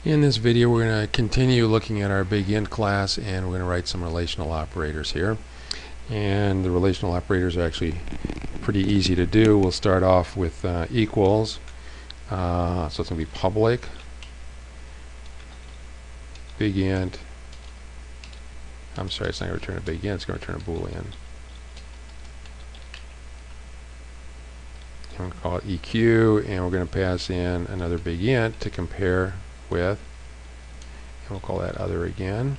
In this video, we're going to continue looking at our BigInt class, and we're going to write some relational operators here. And the relational operators are actually pretty easy to do. We'll start off with equals. So it's going to be public BigInt. I'm sorry, it's not going to return a BigInt, it's going to return a Boolean. I'm going to call it EQ, and we're going to pass in another BigInt to compare with, and we'll call that other again.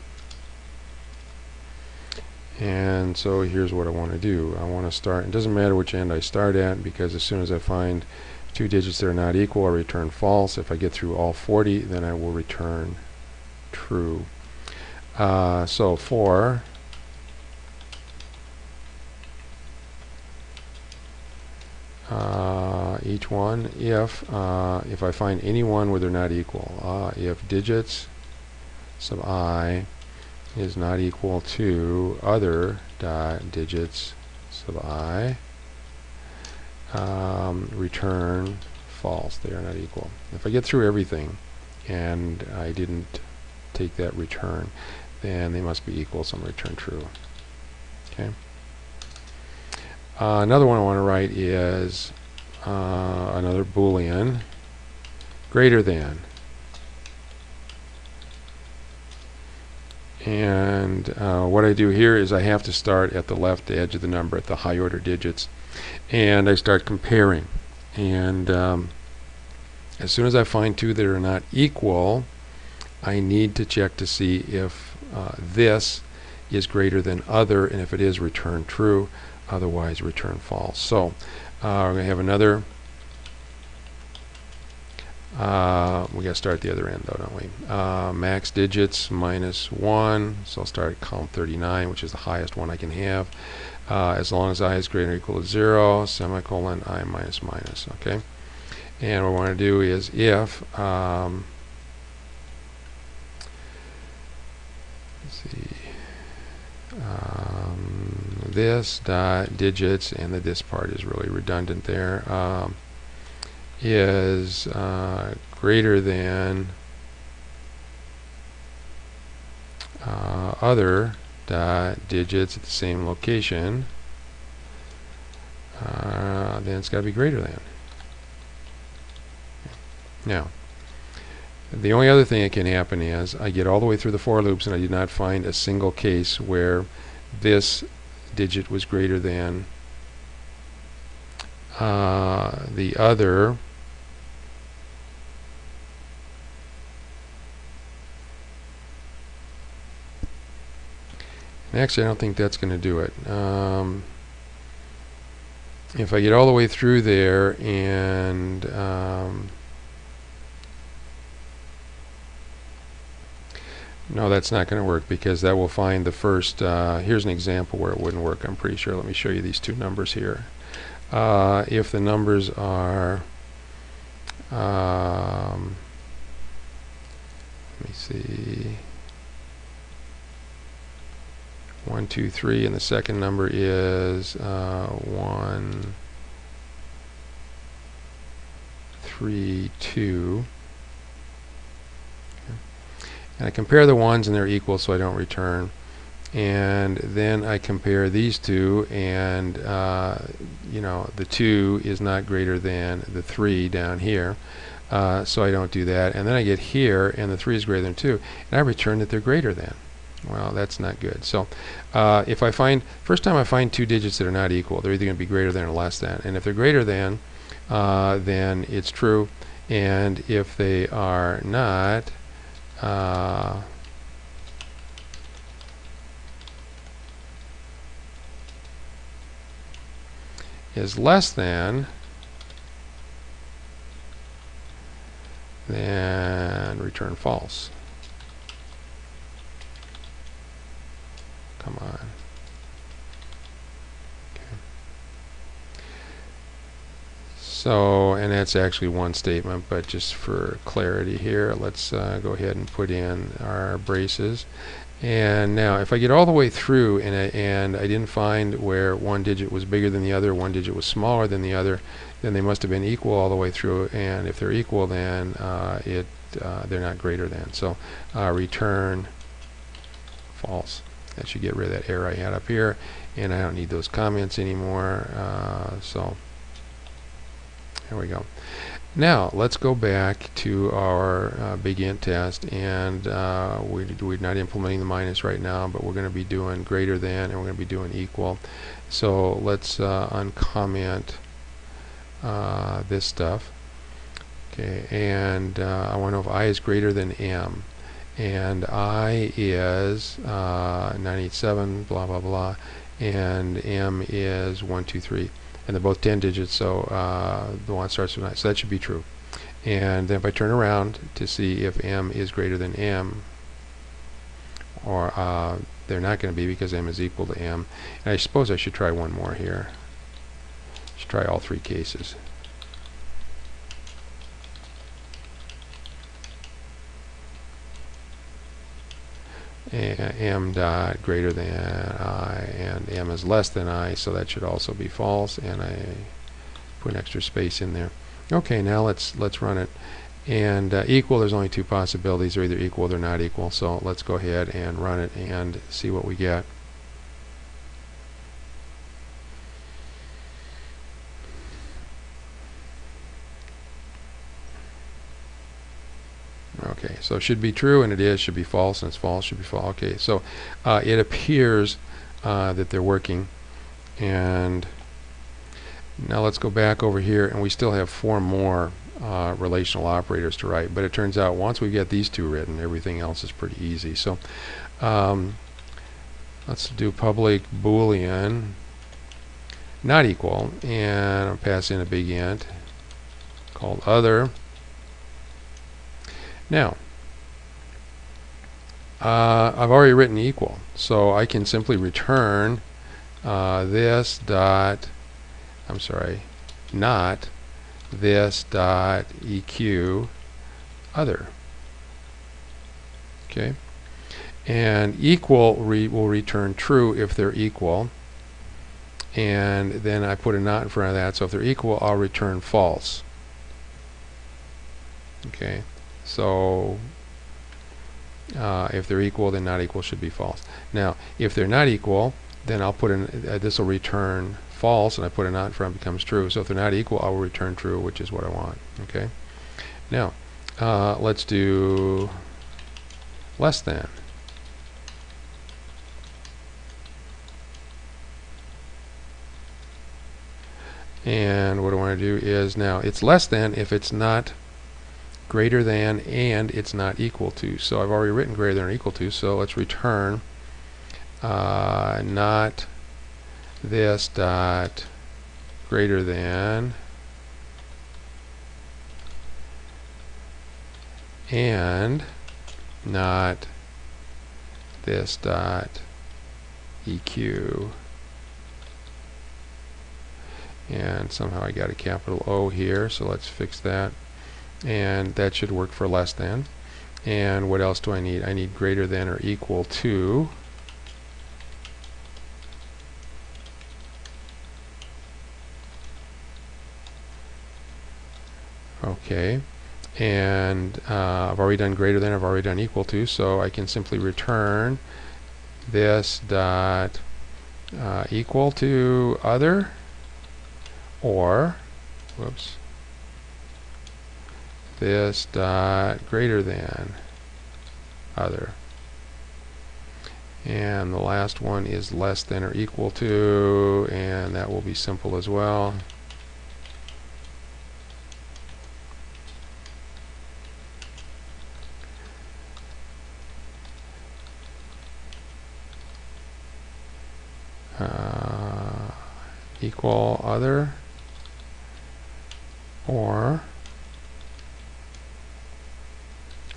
And so here's what I want to do. I want to start, it doesn't matter which end I start at, because as soon as I find two digits that are not equal, I return false. If I get through all 40, then I will return true. So for each one, if I find any one where they're not equal, if digits sub I is not equal to other dot digits sub I, return false. They are not equal. If I get through everything and I didn't take that return, then they must be equal, so I'm going to return true. Okay. Another one I want to write is another Boolean greater than. And what I do here is I have to start at the left edge of the number at the high order digits, and I start comparing. And as soon as I find two that are not equal, I need to check to see if this is greater than other, and if it is, return true. Otherwise, return false. So we're going to have another. We got to start at the other end, though, don't we? Max digits minus 1. So I'll start at column 39, which is the highest one I can have. As long as I is greater or equal to 0, semicolon I minus minus. Okay. And what we want to do is if let's see. This dot digits, and the this part is really redundant there, is greater than other dot digits at the same location, then it's got to be greater than. Now, the only other thing that can happen is I get all the way through the for loops and I did not find a single case where this digit was greater than the other. And actually, I don't think that's going to do it. If I get all the way through there and no, that's not going to work, because that will find the first. Here's an example where it wouldn't work, I'm pretty sure. Let me show you these two numbers here. If the numbers are, let me see, 1, 2, 3, and the second number is 1, 3, 2. And I compare the ones and they're equal, so I don't return. And then I compare these two, and the 2 is not greater than the 3 down here, so I don't do that. And then I get here, and the 3 is greater than 2, and I return that they're greater than. Well, that's not good. So if I find, first time I find two digits that are not equal, they're either going to be greater than or less than. And if they're greater than, then it's true. And if they are not, is less than, then return false. Come on. Okay. So, and that's actually one statement, but just for clarity here, let's go ahead and put in our braces. And now, if I get all the way through and I didn't find where one digit was bigger than the other, one digit was smaller than the other, then they must have been equal all the way through. And if they're equal, then it they're not greater than. So return false. That should get rid of that error I had up here, and I don't need those comments anymore. So there we go. Now let's go back to our BigInt test, and we're not implementing the minus right now, but we're going to be doing greater than, and we're going to be doing equal. So let's uncomment this stuff. Okay, and I want to know if I is greater than m, and I is 987, blah blah blah, and m is 123, and they're both 10 digits, so the one starts with 9, so that should be true. And then if I turn around to see if m is greater than m, or they're not going to be because m is equal to m, and I suppose I should try one more here. I should try all three cases. M dot greater than I, and m is less than I, so that should also be false, and I put an extra space in there. Okay, now let's run it. And equal, there's only two possibilities. They're either equal or they're not equal, so let's go ahead and run it and see what we get. Okay, so it should be true, and it is. Should be false, and it's false. Should be false. Okay, so it appears that they're working. And now let's go back over here, and we still have 4 more relational operators to write. But it turns out once we get these 2 written, everything else is pretty easy. So let's do public Boolean not equal, and I'll pass in a BigInt called other. Now, I've already written equal, so I can simply return this dot, I'm sorry, not this dot EQ other. Okay, and equal will return true if they're equal, and then I put a not in front of that, so if they're equal, I'll return false. Okay. So if they're equal, then not equal should be false. Now, if they're not equal, then I'll put in, this will return false, and I put a not in front, it becomes true. So if they're not equal, I will return true, which is what I want. Okay. Now, let's do less than. And what I want to do is, now it's less than if it's not greater than and it's not equal to. So I've already written greater than or equal to, so let's return not this dot greater than and not this dot EQ. And somehow I got a capital O here, so let's fix that. And that should work for less than. And what else do I need? I need greater than or equal to. Okay, and I've already done greater than, I've already done equal to, so I can simply return this dot equal to other, or whoops, this dot greater than other. And the last one is less than or equal to, and that will be simple as well. Equal other, or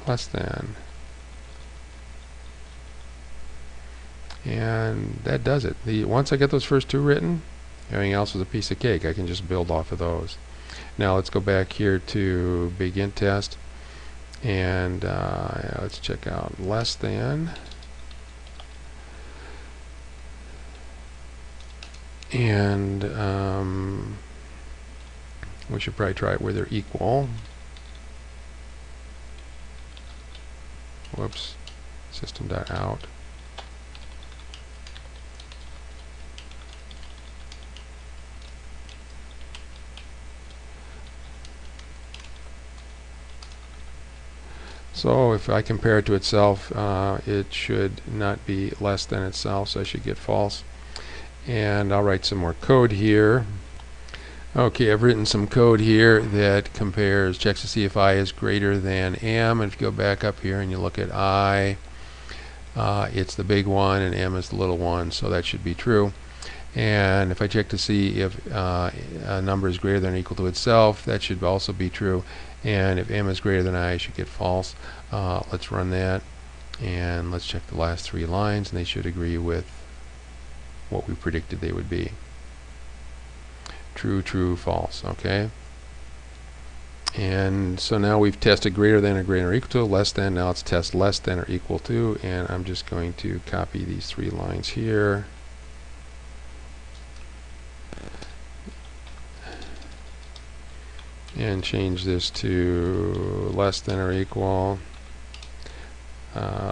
less than. And that does it. Once I get those first 2 written, everything else is a piece of cake. I can just build off of those. Now let's go back here to BigInt test, and let's check out less than. And we should probably try it where they're equal. whoops, system.out. So if I compare it to itself, it should not be less than itself, so I should get false. And I'll write some more code here. Okay, I've written some code here that compares, checks to see if I is greater than m. And if you go back up here and you look at I, it's the big one and m is the little one, so that should be true. And if I check to see if a number is greater than or equal to itself, that should also be true. And if m is greater than I should get false. Let's run that, and let's check the last 3 lines, and they should agree with what we predicted they would be. True, true, false. Okay. And so now we've tested greater than or greater or equal to, less than. Now let's test less than or equal to, and I'm just going to copy these 3 lines here. And change this to less than or equal,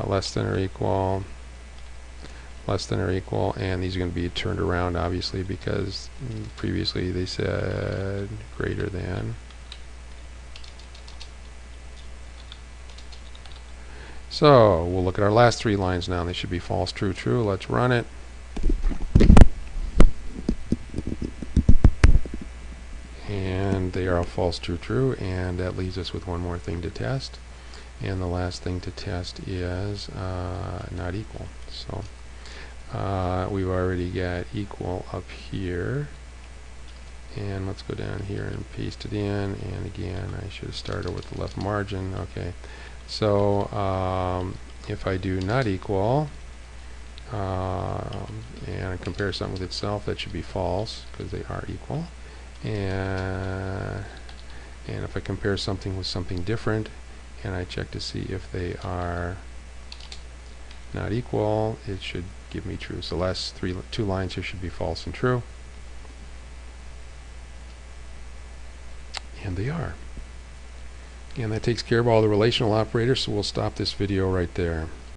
less than or equal, less than or equal, and these are going to be turned around obviously because previously they said greater than. So we'll look at our last 3 lines now. They should be false, true, true. Let's run it. And they are all false, true, true, and that leaves us with one more thing to test. And the last thing to test is not equal. So we've already got equal up here, and let's go down here and paste it in. And again, I should have started with the left margin. Okay, so if I do not equal and compare something with itself, that should be false because they are equal. And if I compare something with something different and I check to see if they are not equal, it should give me true. So the last 2 lines here should be false and true, and they are. And that takes care of all the relational operators, so we'll stop this video right there.